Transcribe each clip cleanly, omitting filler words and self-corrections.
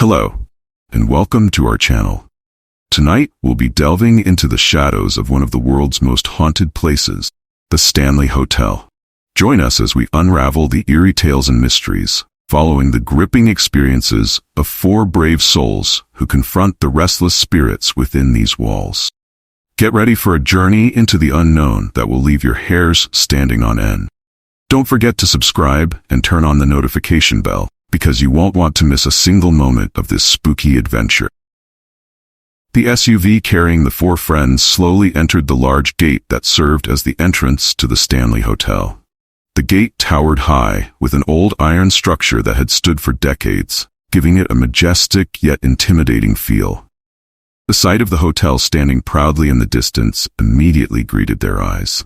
Hello, and welcome to our channel. Tonight, we'll be delving into the shadows of one of the world's most haunted places, the Stanley Hotel. Join us as we unravel the eerie tales and mysteries, following the gripping experiences of four brave souls who confront the restless spirits within these walls. Get ready for a journey into the unknown that will leave your hairs standing on end. Don't forget to subscribe and turn on the notification bell, because you won't want to miss a single moment of this spooky adventure. The SUV carrying the four friends slowly entered the large gate that served as the entrance to the Stanley Hotel. The gate towered high, with an old iron structure that had stood for decades, giving it a majestic yet intimidating feel. The sight of the hotel standing proudly in the distance immediately greeted their eyes.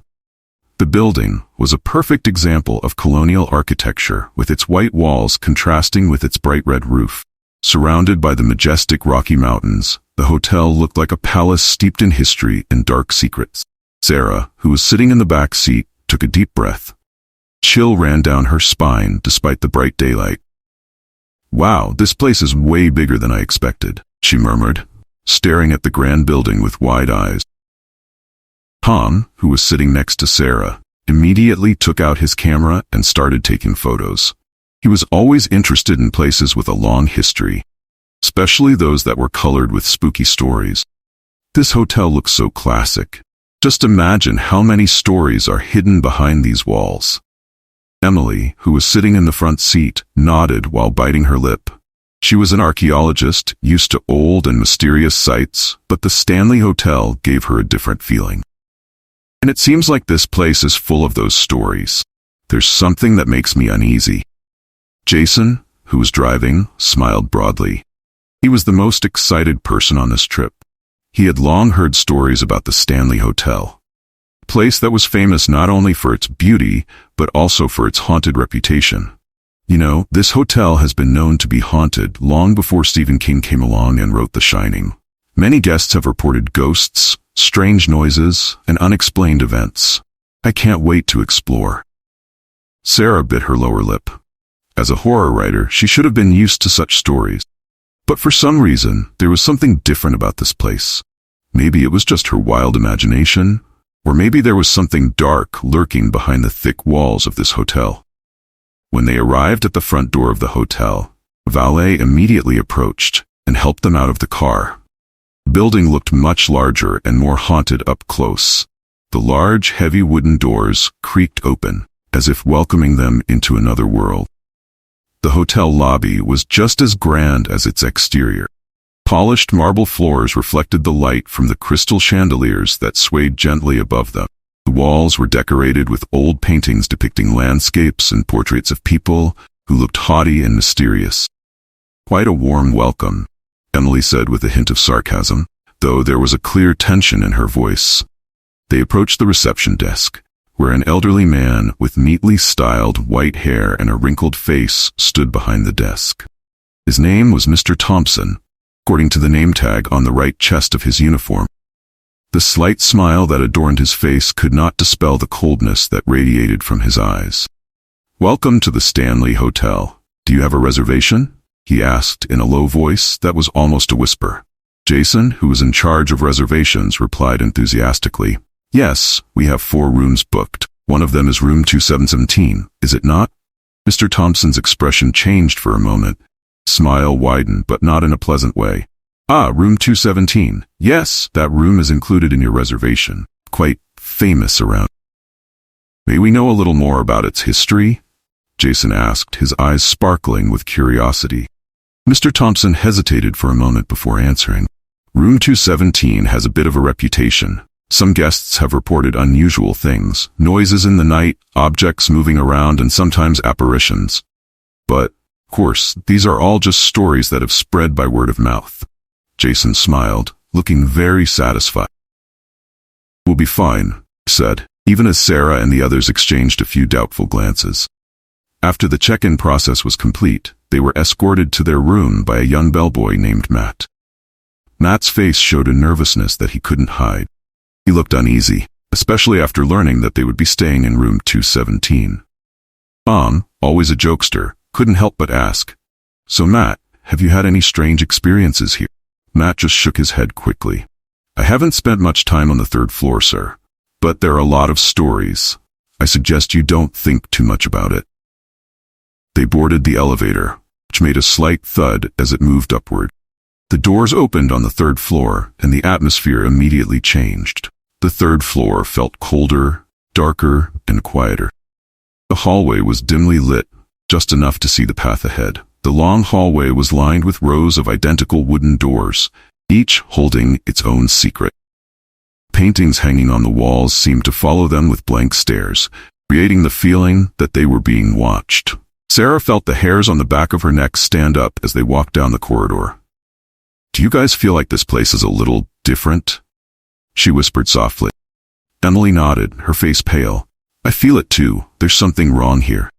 The building was a perfect example of colonial architecture, with its white walls contrasting with its bright red roof. Surrounded by the majestic Rocky Mountains, the hotel looked like a palace steeped in history and dark secrets. Sarah, who was sitting in the back seat, took a deep breath. Chill ran down her spine despite the bright daylight. "Wow, this place is way bigger than I expected," she murmured, staring at the grand building with wide eyes. Tom, who was sitting next to Sarah, immediately took out his camera and started taking photos. He was always interested in places with a long history, especially those that were colored with spooky stories. This hotel looks so classic. Just imagine how many stories are hidden behind these walls. Emily, who was sitting in the front seat, nodded while biting her lip. She was an archaeologist, used to old and mysterious sites, but the Stanley Hotel gave her a different feeling. And it seems like this place is full of those stories. There's something that makes me uneasy. Jason, who was driving, smiled broadly. He was the most excited person on this trip. He had long heard stories about the Stanley Hotel, a place that was famous not only for its beauty, but also for its haunted reputation. You know, this hotel has been known to be haunted long before Stephen King came along and wrote The Shining. Many guests have reported ghosts, strange noises, and unexplained events. I can't wait to explore. Sarah bit her lower lip. As a horror writer, she should have been used to such stories. But for some reason, there was something different about this place. Maybe it was just her wild imagination, or maybe there was something dark lurking behind the thick walls of this hotel. When they arrived at the front door of the hotel, a valet immediately approached and helped them out of the car. The building looked much larger and more haunted up close. The large, heavy wooden doors creaked open, as if welcoming them into another world. The hotel lobby was just as grand as its exterior. Polished marble floors reflected the light from the crystal chandeliers that swayed gently above them. The walls were decorated with old paintings depicting landscapes and portraits of people who looked haughty and mysterious. "Quite a warm welcome," Emily said with a hint of sarcasm, though there was a clear tension in her voice. They approached the reception desk, where an elderly man with neatly styled white hair and a wrinkled face stood behind the desk. His name was Mr. Thompson, according to the name tag on the right chest of his uniform. The slight smile that adorned his face could not dispel the coldness that radiated from his eyes. "Welcome to the Stanley Hotel. Do you have a reservation?" he asked in a low voice that was almost a whisper. Jason, who was in charge of reservations, replied enthusiastically, "Yes, we have 4 rooms booked. One of them is room 2717, is it not?" Mr. Thompson's expression changed for a moment. Smile widened, but not in a pleasant way. "Ah, room 217. Yes, that room is included in your reservation. Quite famous around." "May we know a little more about its history?" Jason asked, his eyes sparkling with curiosity. Mr. Thompson hesitated for a moment before answering. "Room 217 has a bit of a reputation. Some guests have reported unusual things, noises in the night, objects moving around, and sometimes apparitions. But, of course, these are all just stories that have spread by word of mouth." Jason smiled, looking very satisfied. "We'll be fine," he said, even as Sarah and the others exchanged a few doubtful glances. After the check-in process was complete, they were escorted to their room by a young bellboy named Matt. Matt's face showed a nervousness that he couldn't hide. He looked uneasy, especially after learning that they would be staying in room 217. Always a jokester, couldn't help but ask, "So Matt, have you had any strange experiences here? Matt just shook his head quickly. I haven't spent much time on the 3rd floor, sir. But there are a lot of stories. I suggest you don't think too much about it. They boarded the elevator, which made a slight thud as it moved upward. The doors opened on the 3rd floor, and the atmosphere immediately changed. The 3rd floor felt colder, darker, and quieter. The hallway was dimly lit, just enough to see the path ahead. The long hallway was lined with rows of identical wooden doors, each holding its own secret. Paintings hanging on the walls seemed to follow them with blank stares, creating the feeling that they were being watched. Sarah felt the hairs on the back of her neck stand up as they walked down the corridor. Do you guys feel like this place is a little different? She whispered softly. Emily nodded, her face pale. I feel it too. There's something wrong here.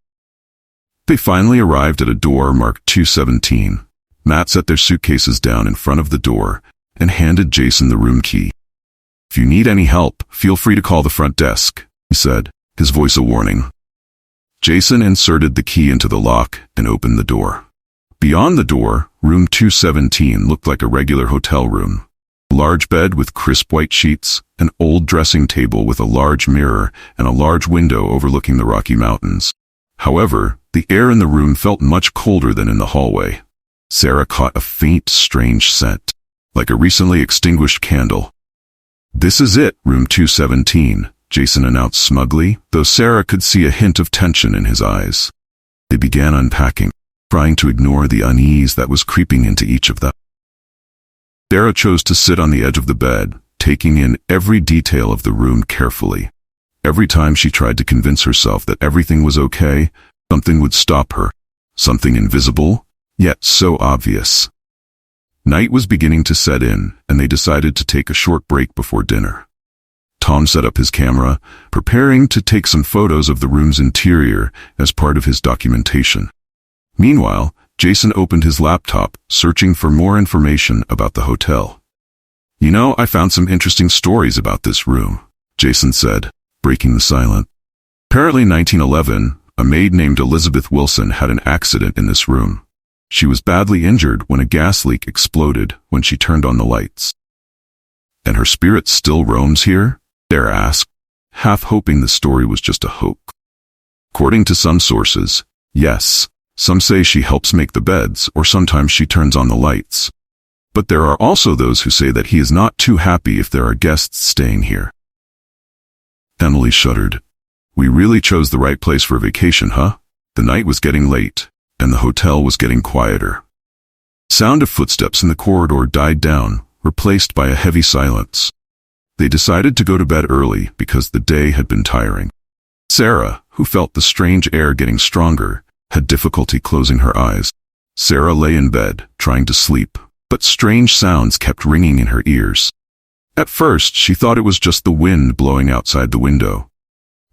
They finally arrived at a door marked 217. Matt set their suitcases down in front of the door and handed Jason the room key. If you need any help, feel free to call the front desk, he said, his voice a warning. Jason inserted the key into the lock and opened the door. Beyond the door, room 217 looked like a regular hotel room. A large bed with crisp white sheets, an old dressing table with a large mirror, and a large window overlooking the Rocky Mountains. However, the air in the room felt much colder than in the hallway. Sarah caught a faint, strange scent, like a recently extinguished candle. This is it, room 217, Jason announced smugly, though Sarah could see a hint of tension in his eyes. They began unpacking, trying to ignore the unease that was creeping into each of them. Sarah chose to sit on the edge of the bed, taking in every detail of the room carefully. Every time she tried to convince herself that everything was okay, something would stop her. Something invisible, yet so obvious. Night was beginning to set in, and they decided to take a short break before dinner. Tom set up his camera, preparing to take some photos of the room's interior as part of his documentation. Meanwhile, Jason opened his laptop, searching for more information about the hotel. You know, I found some interesting stories about this room, Jason said, breaking the silence. Apparently in 1911, a maid named Elizabeth Wilson had an accident in this room. She was badly injured when a gas leak exploded when she turned on the lights. And her spirit still roams here? Sarah asked, half hoping the story was just a hoax. According to some sources, yes. Some say she helps make the beds, or sometimes she turns on the lights. But there are also those who say that he is not too happy if there are guests staying here. Emily shuddered. We really chose the right place for a vacation, huh? The night was getting late, and the hotel was getting quieter. Sound of footsteps in the corridor died down, replaced by a heavy silence. They decided to go to bed early because the day had been tiring. Sarah, who felt the strange air getting stronger, had difficulty closing her eyes. Sarah lay in bed, trying to sleep, but strange sounds kept ringing in her ears. At first, she thought it was just the wind blowing outside the window.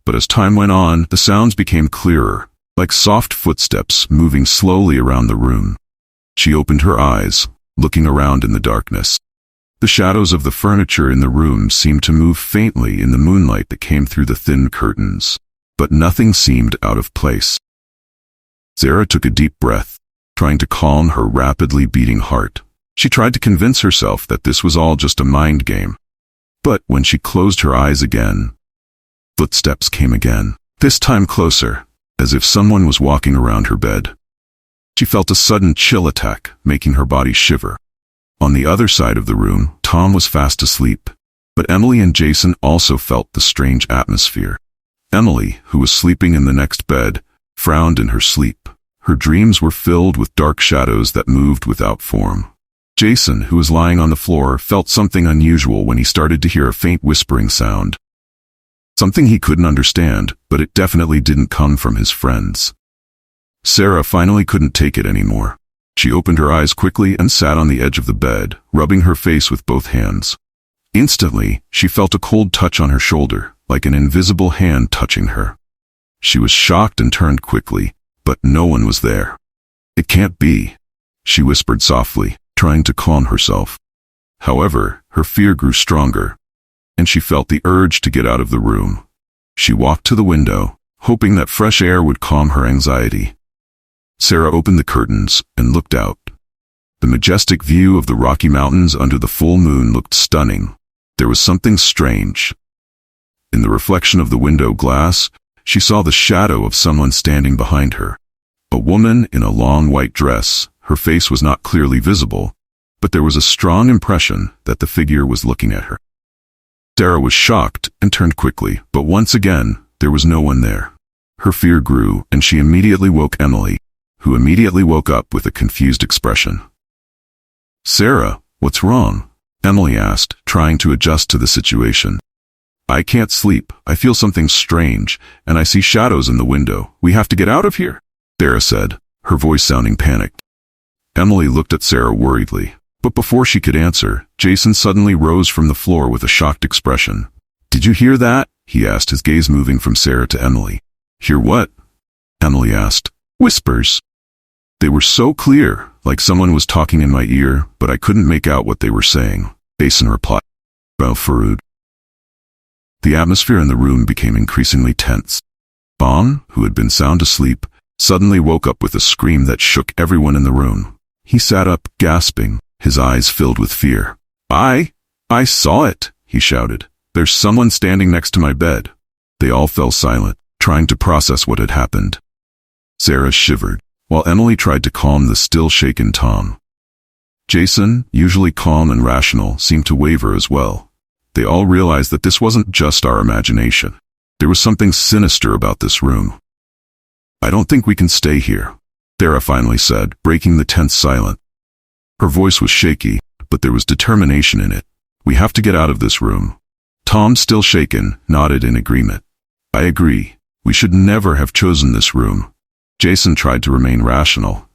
But as time went on, the sounds became clearer, like soft footsteps moving slowly around the room. She opened her eyes, looking around in the darkness. The shadows of the furniture in the room seemed to move faintly in the moonlight that came through the thin curtains, but nothing seemed out of place. Sarah took a deep breath, trying to calm her rapidly beating heart. She tried to convince herself that this was all just a mind game. But when she closed her eyes again, footsteps came again, this time closer, as if someone was walking around her bed. She felt a sudden chill attack, making her body shiver. On the other side of the room, Tom was fast asleep, but Emily and Jason also felt the strange atmosphere. Emily, who was sleeping in the next bed, frowned in her sleep. Her dreams were filled with dark shadows that moved without form. Jason, who was lying on the floor, felt something unusual when he started to hear a faint whispering sound. Something he couldn't understand, but it definitely didn't come from his friends. Sarah finally couldn't take it anymore. She opened her eyes quickly and sat on the edge of the bed, rubbing her face with both hands. Instantly, she felt a cold touch on her shoulder, like an invisible hand touching her. She was shocked and turned quickly, but no one was there. It can't be, she whispered softly, trying to calm herself. However, her fear grew stronger, and she felt the urge to get out of the room. She walked to the window, hoping that fresh air would calm her anxiety. Sarah opened the curtains and looked out. The majestic view of the Rocky Mountains under the full moon looked stunning. There was something strange. In the reflection of the window glass, she saw the shadow of someone standing behind her. A woman in a long white dress. Her face was not clearly visible, but there was a strong impression that the figure was looking at her. Sarah was shocked and turned quickly, but once again, there was no one there. Her fear grew, and she immediately woke Emily, who immediately woke up with a confused expression. "Sarah, what's wrong?" Emily asked, trying to adjust to the situation. "I can't sleep. I feel something strange, and I see shadows in the window. We have to get out of here," Sarah said, her voice sounding panicked. Emily looked at Sarah worriedly, but before she could answer, Jason suddenly rose from the floor with a shocked expression. "Did you hear that?" he asked, his gaze moving from Sarah to Emily. "Hear what?" Emily asked. "Whispers. They were so clear, like someone was talking in my ear, but I couldn't make out what they were saying," Jason replied. "Well, Faroud." The atmosphere in the room became increasingly tense. Tom, who had been sound asleep, suddenly woke up with a scream that shook everyone in the room. He sat up, gasping, his eyes filled with fear. I saw it," he shouted. "There's someone standing next to my bed." They all fell silent, trying to process what had happened. Sarah shivered, while Emily tried to calm the still shaken Tom. Jason, usually calm and rational, seemed to waver as well. They all realized that this wasn't just our imagination. There was something sinister about this room. "I don't think we can stay here," Sarah finally said, breaking the tense silence. Her voice was shaky, but there was determination in it. "We have to get out of this room." Tom, still shaken, nodded in agreement. "I agree. We should never have chosen this room." Jason tried to remain rational.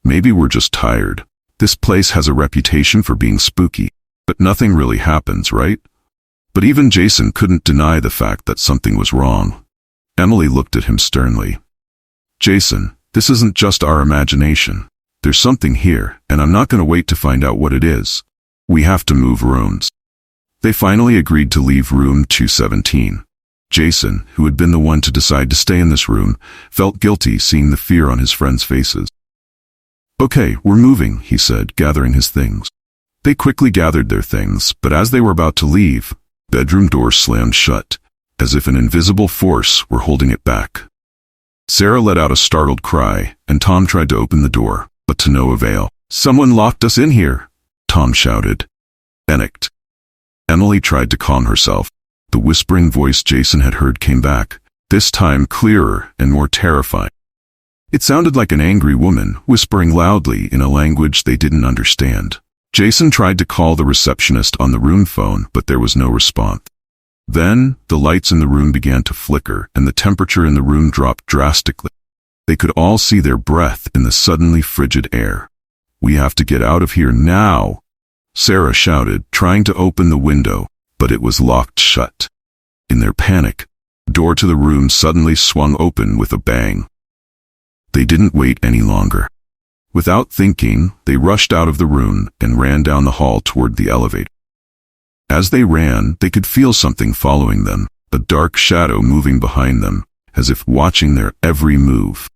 "Maybe we're just tired. This place has a reputation for being spooky, but nothing really happens, right?" But even Jason couldn't deny the fact that something was wrong. Emily looked at him sternly. "Jason, this isn't just our imagination. There's something here, and I'm not going to wait to find out what it is. We have to move rooms." They finally agreed to leave room 217. Jason, who had been the one to decide to stay in this room, felt guilty seeing the fear on his friends' faces. "Okay, we're moving," he said, gathering his things. They quickly gathered their things, but as they were about to leave, the bedroom door slammed shut, as if an invisible force were holding it back. Sarah let out a startled cry, and Tom tried to open the door, but to no avail. "Someone locked us in here," Tom shouted. Panicked. Emily tried to calm herself. The whispering voice Jason had heard came back, this time clearer and more terrifying. It sounded like an angry woman, whispering loudly in a language they didn't understand. Jason tried to call the receptionist on the room phone, but there was no response. Then, the lights in the room began to flicker, and the temperature in the room dropped drastically. They could all see their breath in the suddenly frigid air. "We have to get out of here now," Sarah shouted, trying to open the window, but it was locked shut. In their panic, the door to the room suddenly swung open with a bang. They didn't wait any longer. Without thinking, they rushed out of the room and ran down the hall toward the elevator. As they ran, they could feel something following them, a dark shadow moving behind them, as if watching their every move.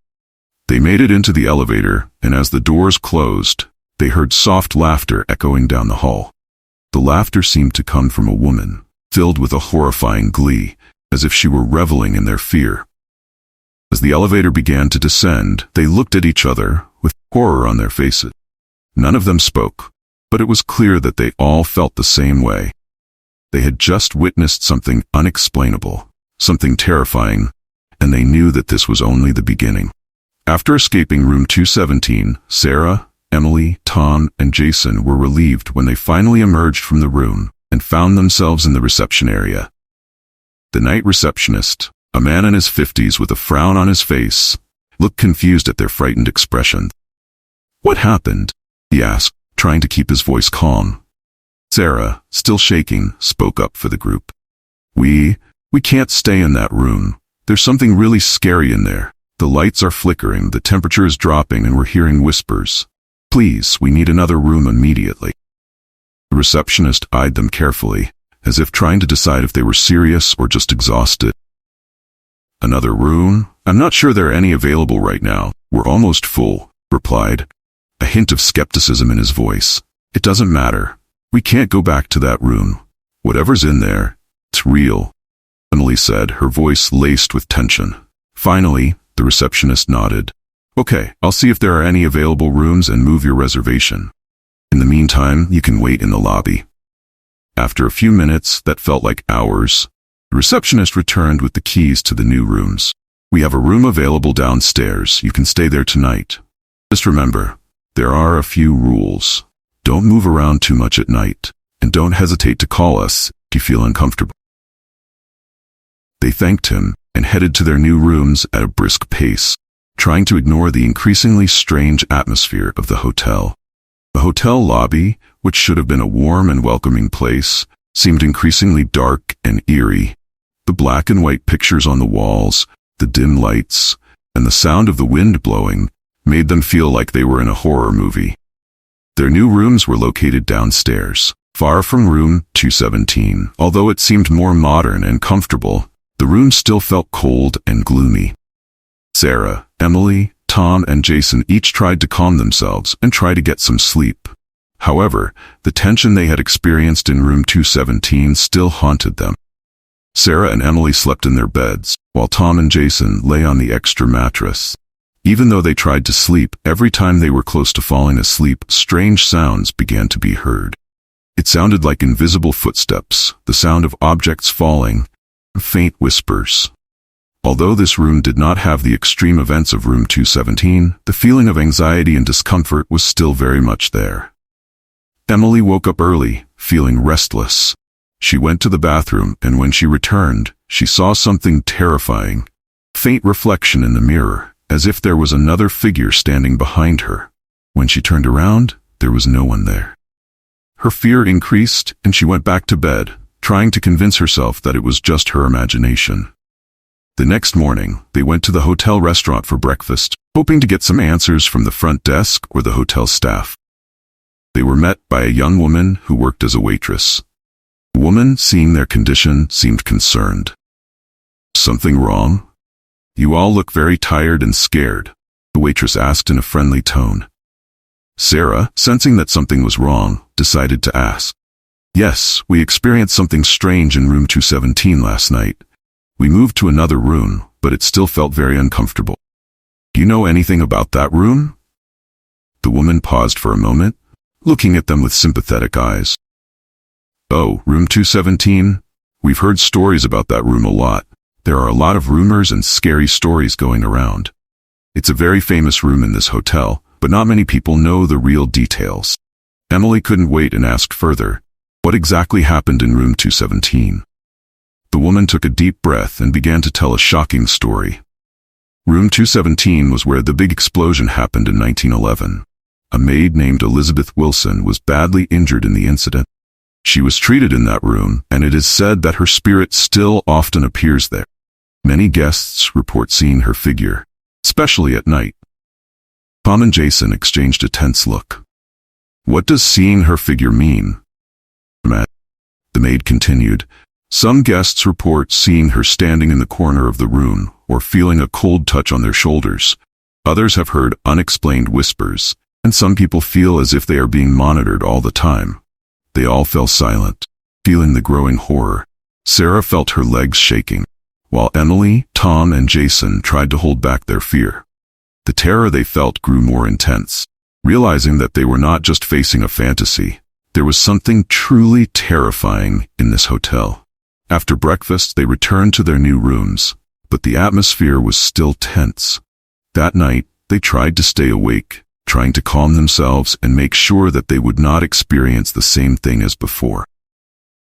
They made it into the elevator, and as the doors closed, they heard soft laughter echoing down the hall. The laughter seemed to come from a woman, filled with a horrifying glee, as if she were reveling in their fear. As the elevator began to descend, they looked at each other with horror on their faces. None of them spoke, but it was clear that they all felt the same way. They had just witnessed something unexplainable, something terrifying, and they knew that this was only the beginning. After escaping room 217, Sarah, Emily, Tom, and Jason were relieved when they finally emerged from the room and found themselves in the reception area. The night receptionist, a man in his 50s with a frown on his face, looked confused at their frightened expression. "What happened?" he asked, trying to keep his voice calm. Sarah, still shaking, spoke up for the group. We can't stay in that room. There's something really scary in there. The lights are flickering, the temperature is dropping, and we're hearing whispers. Please, we need another room immediately." The receptionist eyed them carefully, as if trying to decide if they were serious or just exhausted. "Another room? I'm not sure there are any available right now. We're almost full," replied. a hint of skepticism in his voice. "It doesn't matter. We can't go back to that room. Whatever's in there, it's real," Emily said, her voice laced with tension. Finally, the receptionist nodded. "Okay, I'll see if there are any available rooms and move your reservation. In the meantime, you can wait in the lobby." After a few minutes that felt like hours, the receptionist returned with the keys to the new rooms. "We have a room available downstairs. You can stay there tonight. Just remember, there are a few rules. Don't move around too much at night, and don't hesitate to call us if you feel uncomfortable." They thanked him and headed to their new rooms at a brisk pace, trying to ignore the increasingly strange atmosphere of the hotel. The hotel lobby, which should have been a warm and welcoming place, seemed increasingly dark and eerie. The black and white pictures on the walls, the dim lights, and the sound of the wind blowing made them feel like they were in a horror movie. Their new rooms were located downstairs, far from room 217. Although it seemed more modern and comfortable, the room still felt cold and gloomy. Sarah, Emily, Tom, and Jason each tried to calm themselves and try to get some sleep. However, the tension they had experienced in room 217 still haunted them. Sarah and Emily slept in their beds, while Tom and Jason lay on the extra mattress. Even though they tried to sleep, every time they were close to falling asleep, strange sounds began to be heard. It sounded like invisible footsteps, the sound of objects falling, faint whispers. Although this room did not have the extreme events of room 217, the feeling of anxiety and discomfort was still very much there. Emily woke up early, feeling restless. She went to the bathroom, and when she returned, she saw something terrifying. Faint reflection in the mirror, as if there was another figure standing behind her. When she turned around, there was no one there. Her fear increased, and she went back to bed, trying to convince herself that it was just her imagination. The next morning, they went to the hotel restaurant for breakfast, hoping to get some answers from the front desk or the hotel staff. They were met by a young woman who worked as a waitress. The woman, seeing their condition, seemed concerned. "Something wrong? You all look very tired and scared," the waitress asked in a friendly tone. Sarah, sensing that something was wrong, decided to ask. "Yes, we experienced something strange in room 217 last night. We moved to another room, but it still felt very uncomfortable. Do you know anything about that room?" The woman paused for a moment, looking at them with sympathetic eyes. "Oh, room 217? We've heard stories about that room a lot. There are a lot of rumors and scary stories going around. It's a very famous room in this hotel, but not many people know the real details." Emily couldn't wait and asked further, "What exactly happened in room 217? The woman took a deep breath and began to tell a shocking story. Room 217 was where the big explosion happened in 1911. A maid named Elizabeth Wilson was badly injured in the incident. She was treated in that room, and it is said that her spirit still often appears there. Many guests report seeing her figure, especially at night. Tom and Jason exchanged a tense look. "What does seeing her figure mean?" The maid continued. "Some guests report seeing her standing in the corner of the room or feeling a cold touch on their shoulders. Others have heard unexplained whispers, and some people feel as if they are being monitored all the time." They all fell silent, feeling the growing horror. Sarah felt her legs shaking, while Emily, Tom, and Jason tried to hold back their fear. The terror they felt grew more intense, realizing that they were not just facing a fantasy. There was something truly terrifying in this hotel. After breakfast, they returned to their new rooms, but the atmosphere was still tense. That night, they tried to stay awake, trying to calm themselves and make sure that they would not experience the same thing as before.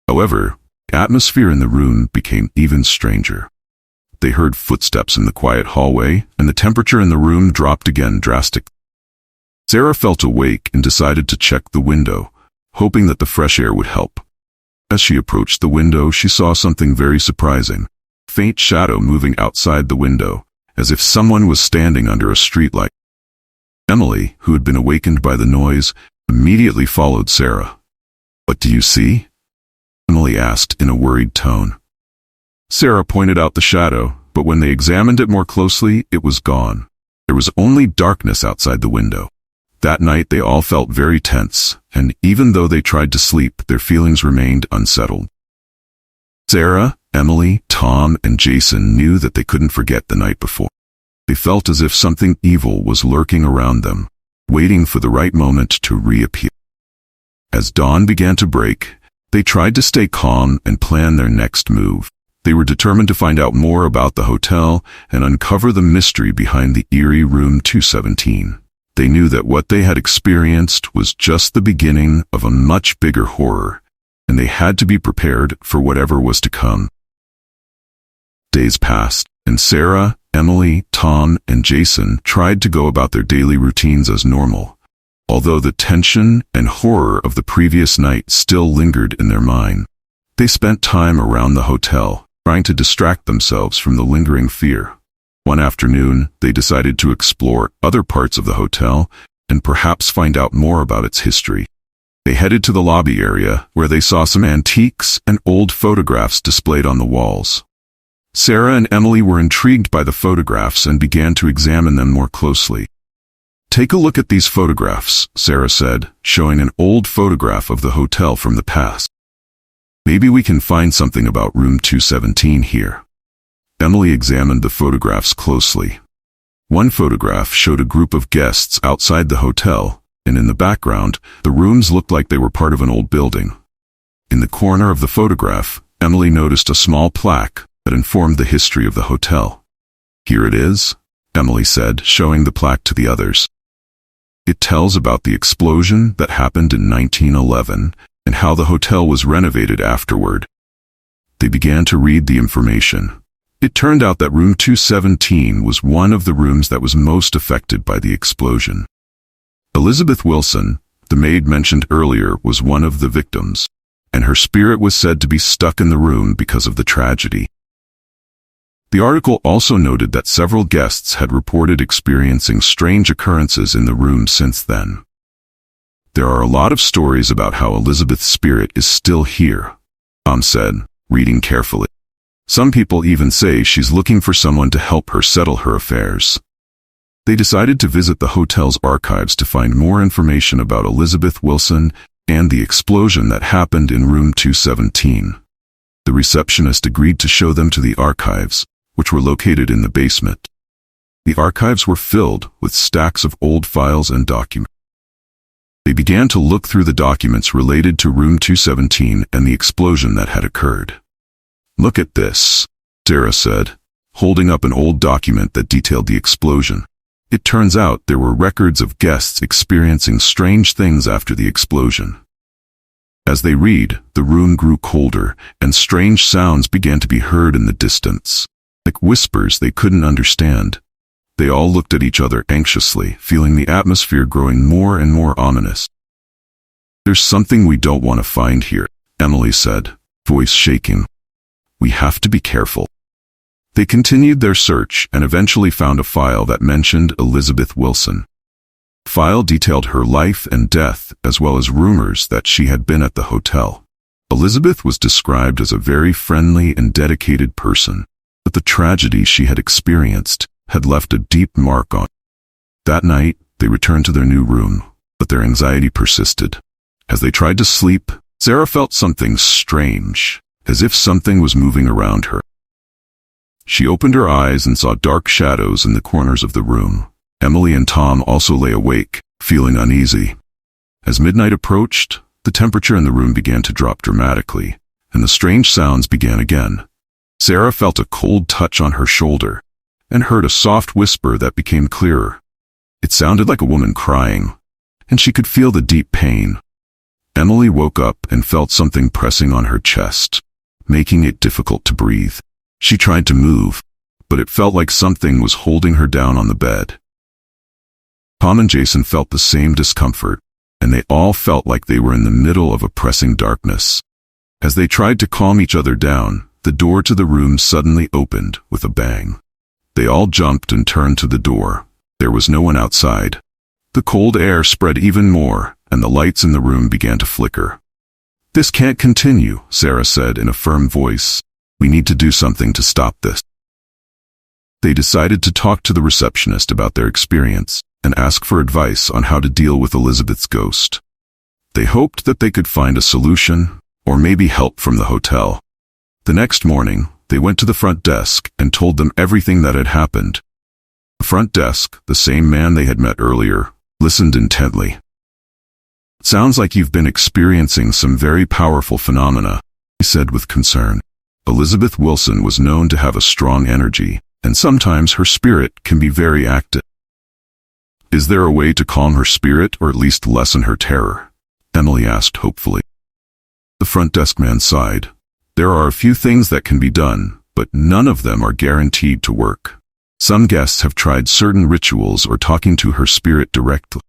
However, the atmosphere in the room became even stranger. They heard footsteps in the quiet hallway, and the temperature in the room dropped again drastically. Sarah felt awake and decided to check the window, hoping that the fresh air would help. As she approached the window, she saw something very surprising. A faint shadow moving outside the window, as if someone was standing under a streetlight. Emily, who had been awakened by the noise, immediately followed Sarah. "What do you see?" Emily asked in a worried tone. Sarah pointed out the shadow, but when they examined it more closely, it was gone. There was only darkness outside the window. That night they all felt very tense, and even though they tried to sleep, their feelings remained unsettled. Sarah, Emily, Tom, and Jason knew that they couldn't forget the night before. They felt as if something evil was lurking around them, waiting for the right moment to reappear. As dawn began to break, they tried to stay calm and plan their next move. They were determined to find out more about the hotel and uncover the mystery behind the eerie room 217. They knew that what they had experienced was just the beginning of a much bigger horror, and they had to be prepared for whatever was to come. Days passed, and Sarah, Emily, Tom, and Jason tried to go about their daily routines as normal, although the tension and horror of the previous night still lingered in their mind. They spent time around the hotel, trying to distract themselves from the lingering fear. One afternoon, they decided to explore other parts of the hotel and perhaps find out more about its history. They headed to the lobby area, where they saw some antiques and old photographs displayed on the walls. Sarah and Emily were intrigued by the photographs and began to examine them more closely. "Take a look at these photographs," Sarah said, showing an old photograph of the hotel from the past. "Maybe we can find something about room 217 here." Emily examined the photographs closely. One photograph showed a group of guests outside the hotel, and in the background, the rooms looked like they were part of an old building. In the corner of the photograph, Emily noticed a small plaque that informed the history of the hotel. "Here it is," Emily said, showing the plaque to the others. "It tells about the explosion that happened in 1911 and how the hotel was renovated afterward." They began to read the information. It turned out that room 217 was one of the rooms that was most affected by the explosion. Elizabeth Wilson, the maid mentioned earlier, was one of the victims, and her spirit was said to be stuck in the room because of the tragedy. The article also noted that several guests had reported experiencing strange occurrences in the room since then. "There are a lot of stories about how Elizabeth's spirit is still here," Tom said, reading carefully. "Some people even say she's looking for someone to help her settle her affairs." They decided to visit the hotel's archives to find more information about Elizabeth Wilson and the explosion that happened in room 217. The receptionist agreed to show them to the archives, which were located in the basement. The archives were filled with stacks of old files and documents. They began to look through the documents related to room 217 and the explosion that had occurred. "Look at this," Sarah said, holding up an old document that detailed the explosion. It turns out there were records of guests experiencing strange things after the explosion. As they read, the room grew colder, and strange sounds began to be heard in the distance, like whispers they couldn't understand. They all looked at each other anxiously, feeling the atmosphere growing more and more ominous. "There's something we don't want to find here," Emily said, voice shaking. "We have to be careful." They continued their search and eventually found a file that mentioned Elizabeth Wilson. The file detailed her life and death, as well as rumors that she had been at the hotel. Elizabeth was described as a very friendly and dedicated person, but the tragedy she had experienced had left a deep mark on her. That night, they returned to their new room, but their anxiety persisted. As they tried to sleep, Sarah felt something strange, as if something was moving around her. She opened her eyes and saw dark shadows in the corners of the room. Emily and Tom also lay awake, feeling uneasy. As midnight approached, the temperature in the room began to drop dramatically, and the strange sounds began again. Sarah felt a cold touch on her shoulder, and heard a soft whisper that became clearer. It sounded like a woman crying, and she could feel the deep pain. Emily woke up and felt something pressing on her chest, making it difficult to breathe. She tried to move, but it felt like something was holding her down on the bed. Tom and Jason felt the same discomfort, and they all felt like they were in the middle of a pressing darkness. As they tried to calm each other down, the door to the room suddenly opened with a bang. They all jumped and turned to the door. There was no one outside. The cold air spread even more, and the lights in the room began to flicker. "This can't continue," Sarah said in a firm voice. "We need to do something to stop this." They decided to talk to the receptionist about their experience. and ask for advice on how to deal with Elizabeth's ghost. They hoped that they could find a solution, or maybe help from the hotel. The next morning, they went to the front desk and told them everything that had happened. The front desk, the same man they had met earlier, listened intently. "Sounds like you've been experiencing some very powerful phenomena," he said with concern. Elizabeth Wilson was known to have a strong energy, and sometimes her spirit can be very active. "Is there a way to calm her spirit or at least lessen her terror?" Emily asked hopefully. The front desk man sighed. "There are a few things that can be done, but none of them are guaranteed to work. Some guests have tried certain rituals or talking to her spirit directly.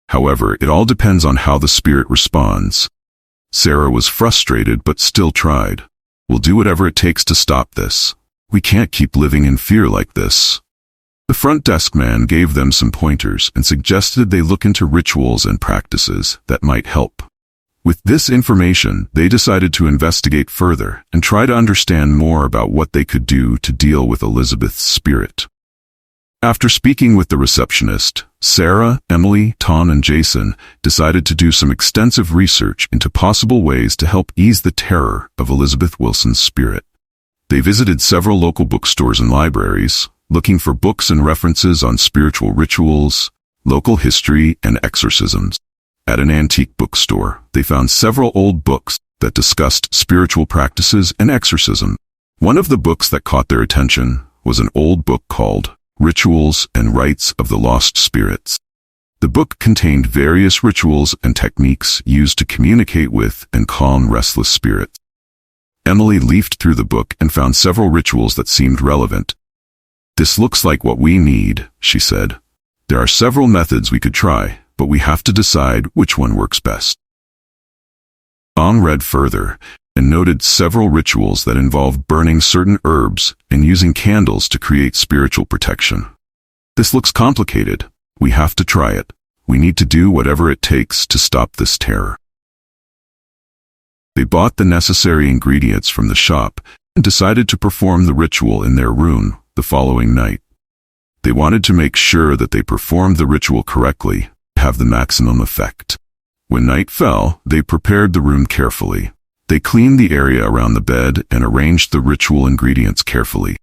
However, it all depends on how the spirit responds." Sarah was frustrated but still tried. "We'll do whatever it takes to stop this. We can't keep living in fear like this." The front desk man gave them some pointers and suggested they look into rituals and practices that might help. With this information, they decided to investigate further and try to understand more about what they could do to deal with Elizabeth's spirit. After speaking with the receptionist, Sarah, Emily, Tom, and Jason decided to do some extensive research into possible ways to help ease the terror of Elizabeth Wilson's spirit. They visited several local bookstores and libraries, looking for books and references on spiritual rituals, local history, and exorcisms. At an antique bookstore, they found several old books that discussed spiritual practices and exorcism. One of the books that caught their attention was an old book called Rituals and Rites of the Lost Spirits. The book contained various rituals and techniques used to communicate with and calm restless spirits. Emily leafed through the book and found several rituals that seemed relevant. "This looks like what we need," she said. "There are several methods we could try, but we have to decide which one works best." Tom read further and noted several rituals that involve burning certain herbs and using candles to create spiritual protection. "This looks complicated. We have to try it. We need to do whatever it takes to stop this terror." They bought the necessary ingredients from the shop and decided to perform the ritual in their room the following night. They wanted to make sure that they performed the ritual correctly to have the maximum effect. When night fell, they prepared the room carefully. They cleaned the area around the bed and arranged the ritual ingredients carefully.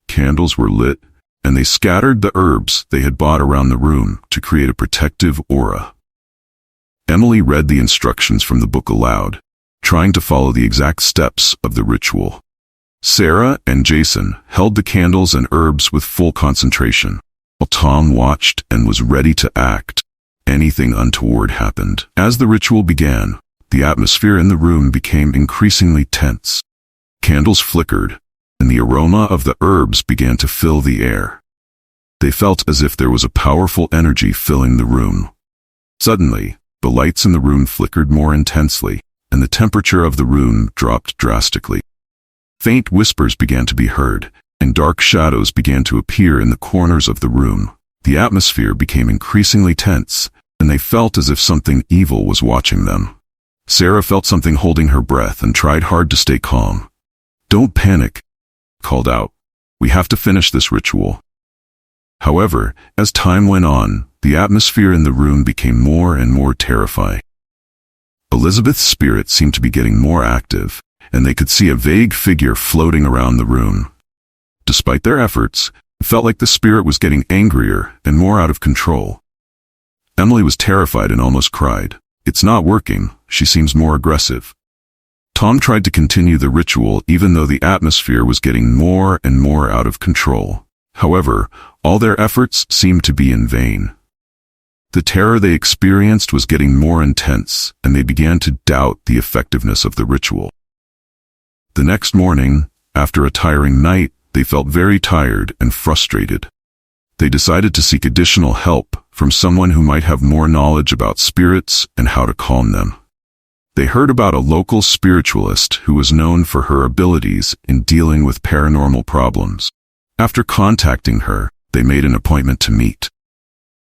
Candles were lit, and they scattered the herbs they had bought around the room to create a protective aura. Emily read the instructions from the book aloud, trying to follow the exact steps of the ritual. Sarah and Jason held the candles and herbs with full concentration, while Tom watched and was ready to act. Anything untoward happened. As the ritual began, the atmosphere in the room became increasingly tense. Candles flickered, and the aroma of the herbs began to fill the air. They felt as if there was a powerful energy filling the room. Suddenly, the lights in the room flickered more intensely, and the temperature of the room dropped drastically. Faint whispers began to be heard, and dark shadows began to appear in the corners of the room. The atmosphere became increasingly tense, and they felt as if something evil was watching them. Sarah felt something holding her breath and tried hard to stay calm. "Don't panic," called out. "We have to finish this ritual." However, as time went on, the atmosphere in the room became more and more terrifying. Elizabeth's spirit seemed to be getting more active, and they could see a vague figure floating around the room. Despite their efforts, it felt like the spirit was getting angrier and more out of control. Emily was terrified and almost cried. "It's not working. She seems more aggressive." Tom tried to continue the ritual even though the atmosphere was getting more and more out of control. However, all their efforts seemed to be in vain. The terror they experienced was getting more intense, and they began to doubt the effectiveness of the ritual. The next morning, after a tiring night, they felt very tired and frustrated. They decided to seek additional help from someone who might have more knowledge about spirits and how to calm them. They heard about a local spiritualist who was known for her abilities in dealing with paranormal problems. After contacting her, they made an appointment to meet.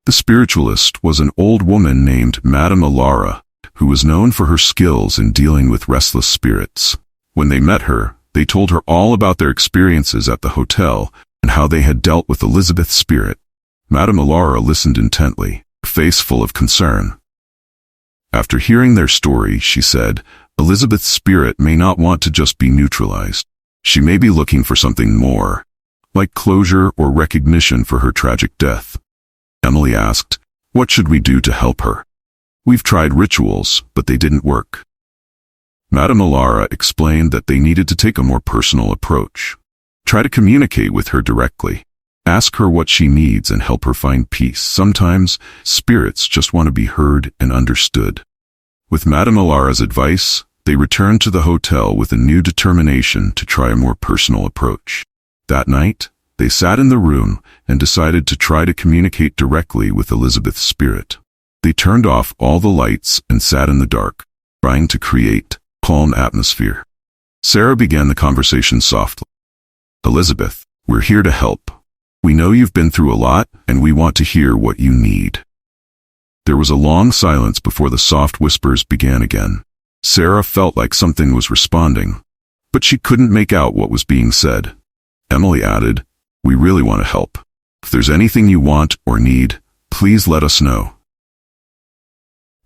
The spiritualist was an old woman named Madame Alara, who was known for her skills in dealing with restless spirits. When they met her, they told her all about their experiences at the hotel and how they had dealt with Elizabeth's spirit. Madame Alara listened intently, a face full of concern. After hearing their story, she said, Elizabeth's spirit may not want to just be neutralized. She may be looking for something more, like closure or recognition for her tragic death. Emily asked, what should we do to help her? We've tried rituals, but they didn't work. Madame Alara explained that they needed to take a more personal approach. Try to communicate with her directly. Ask her what she needs and help her find peace. Sometimes, spirits just want to be heard and understood. With Madame Alara's advice, they returned to the hotel with a new determination to try a more personal approach. That night, they sat in the room and decided to try to communicate directly with Elizabeth's spirit. They turned off all the lights and sat in the dark, trying to create a calm atmosphere. Sarah began the conversation softly. Elizabeth, we're here to help. We know you've been through a lot, and we want to hear what you need. There was a long silence before the soft whispers began again. Sarah felt like something was responding, but she couldn't make out what was being said. Emily added, we really want to help. If there's anything you want or need, please let us know.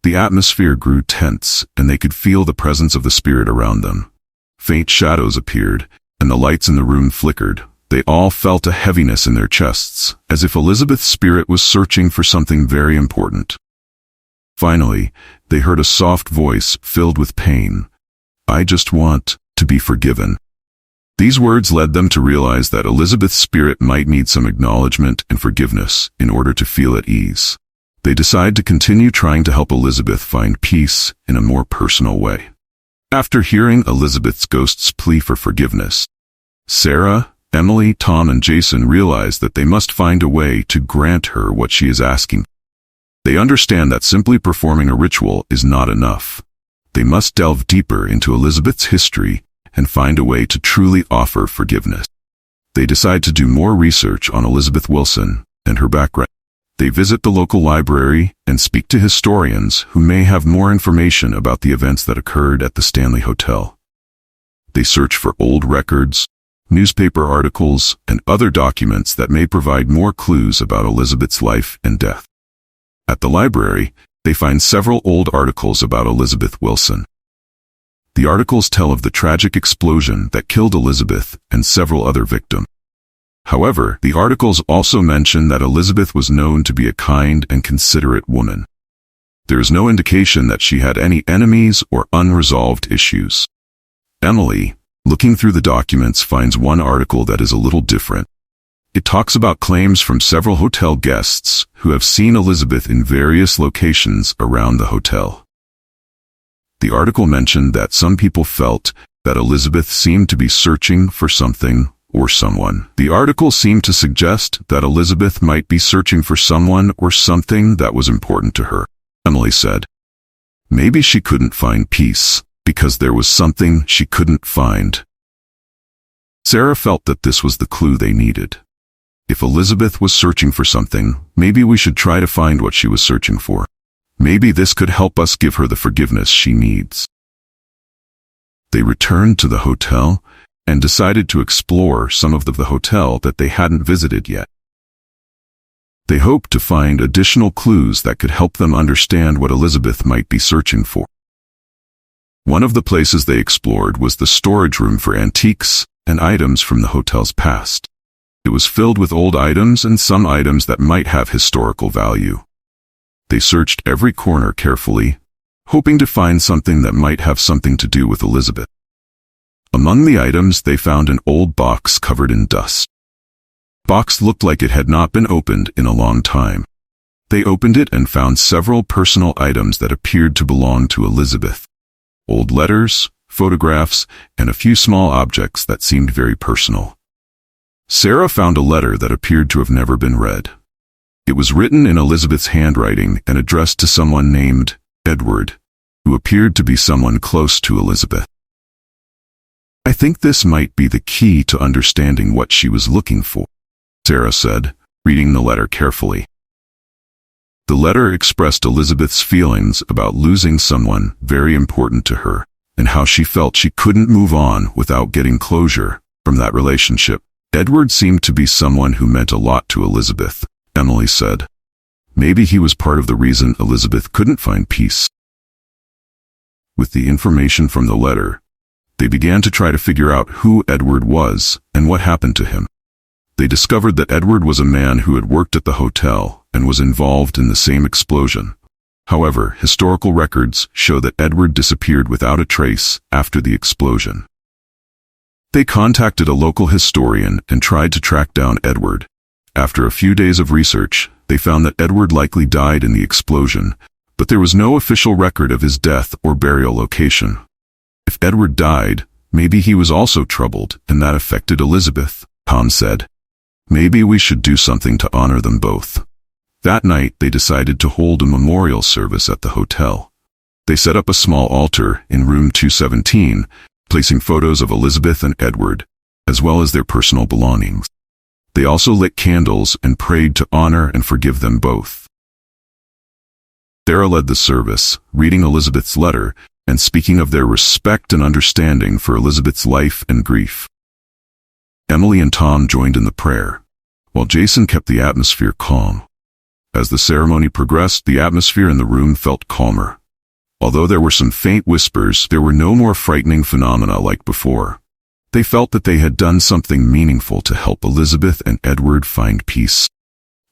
The atmosphere grew tense, and they could feel the presence of the spirit around them. Faint shadows appeared, and the lights in the room flickered. They all felt a heaviness in their chests, as if Elizabeth's spirit was searching for something very important. Finally, they heard a soft voice filled with pain. I just want to be forgiven. These words led them to realize that Elizabeth's spirit might need some acknowledgement and forgiveness in order to feel at ease. They decided to continue trying to help Elizabeth find peace in a more personal way. After hearing Elizabeth's ghost's plea for forgiveness, Sarah, Emily, Tom, and Jason realize that they must find a way to grant her what she is asking. They understand that simply performing a ritual is not enough. They must delve deeper into Elizabeth's history and find a way to truly offer forgiveness. They decide to do more research on Elizabeth Wilson and her background. They visit the local library and speak to historians who may have more information about the events that occurred at the Stanley Hotel. They search for old records, newspaper articles, and other documents that may provide more clues about Elizabeth's life and death. At the library, they find several old articles about Elizabeth Wilson. The articles tell of the tragic explosion that killed Elizabeth and several other victims. However, the articles also mention that Elizabeth was known to be a kind and considerate woman. There is no indication that she had any enemies or unresolved issues. Emily, looking through the documents, finds one article that is a little different. It talks about claims from several hotel guests who have seen Elizabeth in various locations around the hotel. The article mentioned that some people felt that Elizabeth seemed to be searching for something or someone. The article seemed to suggest that Elizabeth might be searching for someone or something that was important to her. Emily said, maybe she couldn't find peace because there was something she couldn't find. Sarah felt that this was the clue they needed. If Elizabeth was searching for something, maybe we should try to find what she was searching for. Maybe this could help us give her the forgiveness she needs. They returned to the hotel and decided to explore some of the hotel that they hadn't visited yet. They hoped to find additional clues that could help them understand what Elizabeth might be searching for. One of the places they explored was the storage room for antiques and items from the hotel's past. It was filled with old items and some items that might have historical value. They searched every corner carefully, hoping to find something that might have something to do with Elizabeth. Among the items, they found an old box covered in dust. The box looked like it had not been opened in a long time. They opened it and found several personal items that appeared to belong to Elizabeth. Old letters, photographs, and a few small objects that seemed very personal. Sarah found a letter that appeared to have never been read. It was written in Elizabeth's handwriting and addressed to someone named Edward, who appeared to be someone close to Elizabeth. I think this might be the key to understanding what she was looking for, Sarah said, reading the letter carefully. The letter expressed Elizabeth's feelings about losing someone very important to her, and how she felt she couldn't move on without getting closure from that relationship. Edward seemed to be someone who meant a lot to Elizabeth, Emily said. Maybe he was part of the reason Elizabeth couldn't find peace. With the information from the letter, they began to try to figure out who Edward was and what happened to him. They discovered that Edward was a man who had worked at the hotel and was involved in the same explosion. However, historical records show that Edward disappeared without a trace after the explosion. They contacted a local historian and tried to track down Edward. After a few days of research, they found that Edward likely died in the explosion, but there was no official record of his death or burial location. If Edward died, maybe he was also troubled, and that affected Elizabeth, Tom said. Maybe we should do something to honor them both. That night, they decided to hold a memorial service at the hotel. They set up a small altar in room 217, placing photos of Elizabeth and Edward, as well as their personal belongings. They also lit candles and prayed to honor and forgive them both. Sarah led the service, reading Elizabeth's letter and speaking of their respect and understanding for Elizabeth's life and grief. Emily and Tom joined in the prayer, while Jason kept the atmosphere calm. As the ceremony progressed, the atmosphere in the room felt calmer. Although there were some faint whispers, there were no more frightening phenomena like before. They felt that they had done something meaningful to help Elizabeth and Edward find peace.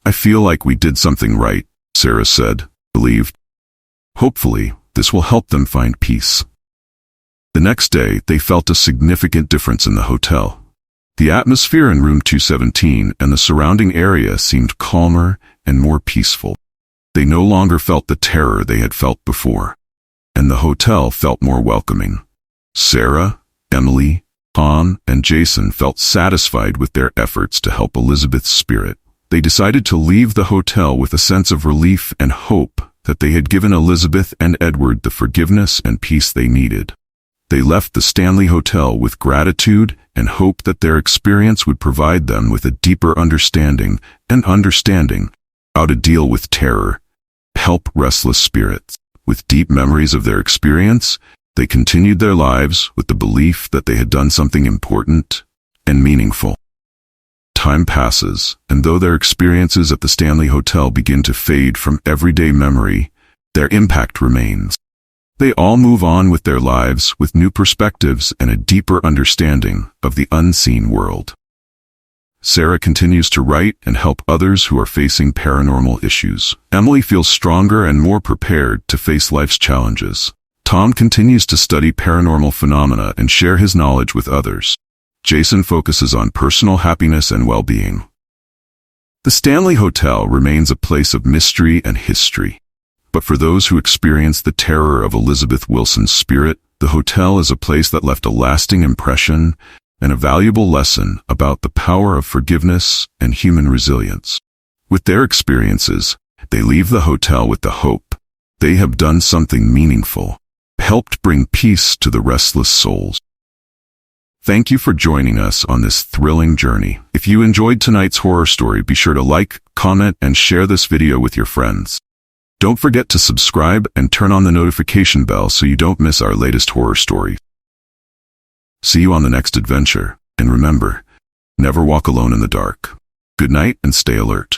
I feel like we did something right, Sarah said, relieved. Hopefully, this will help them find peace. The next day, they felt a significant difference in the hotel. The atmosphere in room 217 and the surrounding area seemed calmer and more peaceful. They no longer felt the terror they had felt before, and the hotel felt more welcoming. Sarah, Emily, Tom, and Jason felt satisfied with their efforts to help Elizabeth's spirit. They decided to leave the hotel with a sense of relief and hope that they had given Elizabeth and Edward the forgiveness and peace they needed. They left the Stanley Hotel with gratitude and hope that their experience would provide them with a deeper understanding how to deal with terror, help restless spirits. With deep memories of their experience, they continued their lives with the belief that they had done something important and meaningful. Time passes, and though their experiences at the Stanley Hotel begin to fade from everyday memory, their impact remains. They all move on with their lives with new perspectives and a deeper understanding of the unseen world. Sarah continues to write and help others who are facing paranormal issues. Emily feels stronger and more prepared to face life's challenges. Tom continues to study paranormal phenomena and share his knowledge with others. Jason focuses on personal happiness and well-being. The Stanley Hotel remains a place of mystery and history. But for those who experienced the terror of Elizabeth Wilson's spirit, the hotel is a place that left a lasting impression and a valuable lesson about the power of forgiveness and human resilience. With their experiences, they leave the hotel with the hope they have done something meaningful, helped bring peace to the restless souls. Thank you for joining us on this thrilling journey. If you enjoyed tonight's horror story, be sure to like, comment, and share this video with your friends. Don't forget to subscribe and turn on the notification bell so you don't miss our latest horror story. See you on the next adventure, and remember, never walk alone in the dark. Good night and stay alert.